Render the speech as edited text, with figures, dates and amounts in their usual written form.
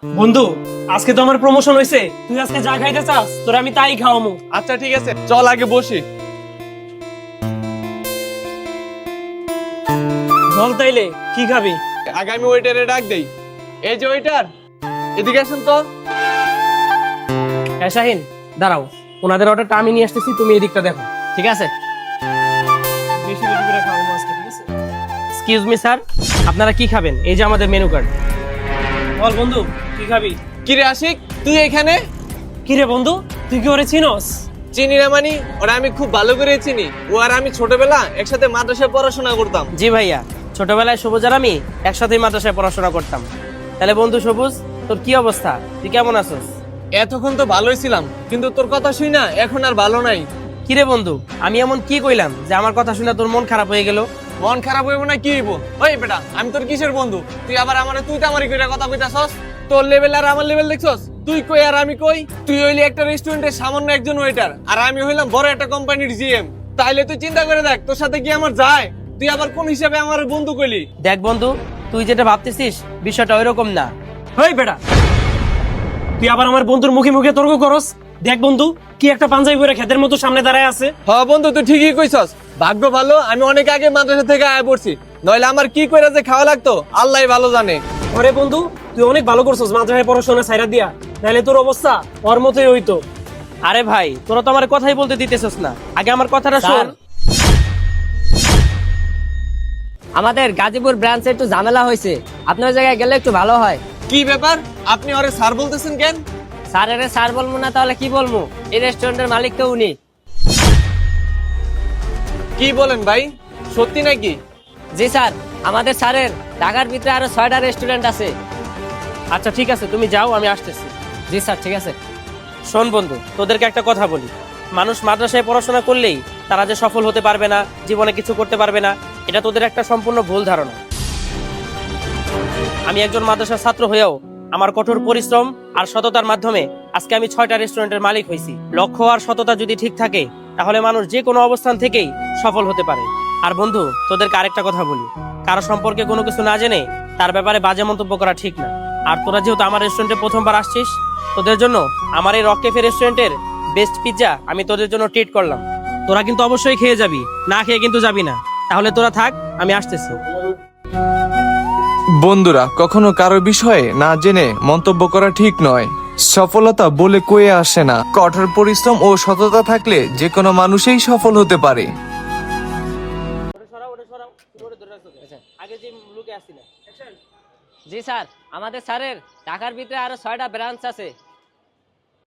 বন্ধু, আজকে তো আমার প্রমোশন হয়েছে, তুই আজকে যা খাইতে চাস তোর আমি তাই খাওয়ামু। আচ্ছা ঠিক আছে, চল আগে বসি। বল তাইলে কি খাবি? আগে আমি ওয়েটারে ডাক দেই। এই যে ওয়েটার, এদিকে আসেন তো। হ্যাঁ শাহিন, দাঁড়াও, ওনাদের অর্ডারটা আমি নিয়ে আসতেছি, তুমি এদিকটা দেখো। ঠিক আছে। বেশি বেশি করে খাওয়াবো আজকে, ঠিক আছে? এক্সকিউজ মি স্যার, আপনারা কি খাবেন? এই যে আমাদের মেনু কার্ড। বল বন্ধু, কি খাবি? কিরে আশিক, তুই এখানে? কি রে বন্ধু, তুই কি ওরে চিনস? চিনি না মানি, ওরা আমি খুব ভালো করে চিনি। ও আর আমি ছোটবেলা একসাথে মাদ্রাসায় পড়াশোনা করতাম। জি ভাইয়া, ছোটবেলায় সবুজ আর আমি একসাথেই মাদ্রাসায় পড়াশোনা করতাম। তাহলে বন্ধু সবুজ, তোর কি অবস্থা? তুই কেমন আছিস? এতক্ষণ তো ভালোই ছিলাম, কিন্তু তোর কথা শুই না এখন আর ভালো নাই। কি রে বন্ধু, আমি এমন কি কইলাম যে আমার কথা শুনে তোর মন খারাপ হয়ে গেল? মন খারাপ হইব না কি হইব? ওই বেটা, আমি তোর কিসের বন্ধু? তুই আবার আমারে তুই তামারি কইরা কথা কইতাছস? তোর লেভেল আর আমার লেভেল দেখছস? তুই কই আর আমি কই? তুই হইলি একটা রেস্টুরেন্টের সামান্য একজন ওয়েটার, আর আমি হইলাম বড় একটা কোম্পানির জিএম। তাইলে তুই চিন্তা করে দেখ, তোর সাথে কি আমার যায়? তুই আবার কোন হিসাবে আমার বন্ধু কইলি? দেখ বন্ধু, তুই যেটা ভাবতেছিস বিষয়টা ওইরকম না। হেই বেটা, তুই আবার আমার বন্ধুর মুখে মুখে তর্ক করস? দেখ বন্ধু, কি একটা পাঞ্জাবি পরে খেতের মতো সামনে দাঁড়ায় আছে। হ্যাঁ বন্ধু, তুই ঠিকই কইছস। ভাগ্য ভালো আমি অনেক আগে মাদ্রাসা থেকে আয়া পড়ছি, নইলে আমার কি কইরা যে খাওয়া লাগতো আল্লাহই ভালো জানে। আরে বন্ধু, তুই অনেক ভালো করছস মাদ্রাসায় পড়াশোনা ছাইরা দিয়া, নাহলে তোর অবস্থা ওর মতোই হইতো। আরে ভাই, তোরা তো আমার কথাই বলতে দিতেছস না, আগে আমার কথাটা শোন। আমাদের গাজীপুর ব্রাঞ্চে একটু ঝামেলা হয়েছে, আপনার জায়গায় গেলে একটু ভালো হয়। কি ব্যাপার, আপনি ওরে স্যার বলতেছেন কেন? স্যার এর স্যার বলবো না তাহলে কি বলবো? এই রেস্টুরেন্টের মালিক তো উনি। কি বলেন ভাই, সত্যি নাকি? জি স্যার, আমাদের স্যারের ঢাকার ভিতরে আরো 6টা রেস্টুরেন্ট আছে। আচ্ছা ঠিক আছে, তুমি যাও, আমি আসতেছি। জি স্যার, ঠিক আছে। শোন বন্ধু, তোদেরকে একটা কথা বলি, মানুষ মাদ্রাসায় পড়াশোনা করলেই তারা যে সফল হতে পারবে না, জীবনে কিছু করতে পারবে না, এটা তোদের একটা সম্পূর্ণ ভুল ধারণা। আমি একজন মাদ্রাসার ছাত্র হয়েও আমার কঠোর পরিশ্রম আর সততার মাধ্যমে আজকে আমি 6টা রেস্টুরেন্টের মালিক হয়েছি। লক্ষ্য আর সততা যদি ঠিক থাকে তাহলে মানুষ যে কোনো অবস্থান থেকেই সফল হতে পারে। আর বন্ধু, তোদেরকে আরেকটা কথা বলি, কারো সম্পর্কে কোনো কিছু না জেনে তার ব্যাপারে বাজে মন্তব্য করা ঠিক না। আর তোরা যেহেতু আমার রেস্টুরেন্টে প্রথমবার আসছিস, তোদের জন্য আমার এই রক ক্যাফে রেস্টুরেন্টের বেস্ট পিৎজা আমি তোদের জন্য ট্রিট করলাম। তোরা কিন্তু অবশ্যই খেয়ে যাবি, না খেয়ে কিন্তু যাবি না। তাহলে তোরা থাক, আমি আসতেছি। বন্ধুরা, কখনো কারো বিষয়ে না জেনে মন্তব্য করা ঠিক নয়। সফলতা বলে কয়ে আসে না, কঠোর পরিশ্রম ও সততা থাকলে যে কোনো মানুষই সফল হতে পারে। জি স্যার, আমাদের স্যারের ঢাকার ভিতরে আরো 6টা ব্রাঞ্চ আছে।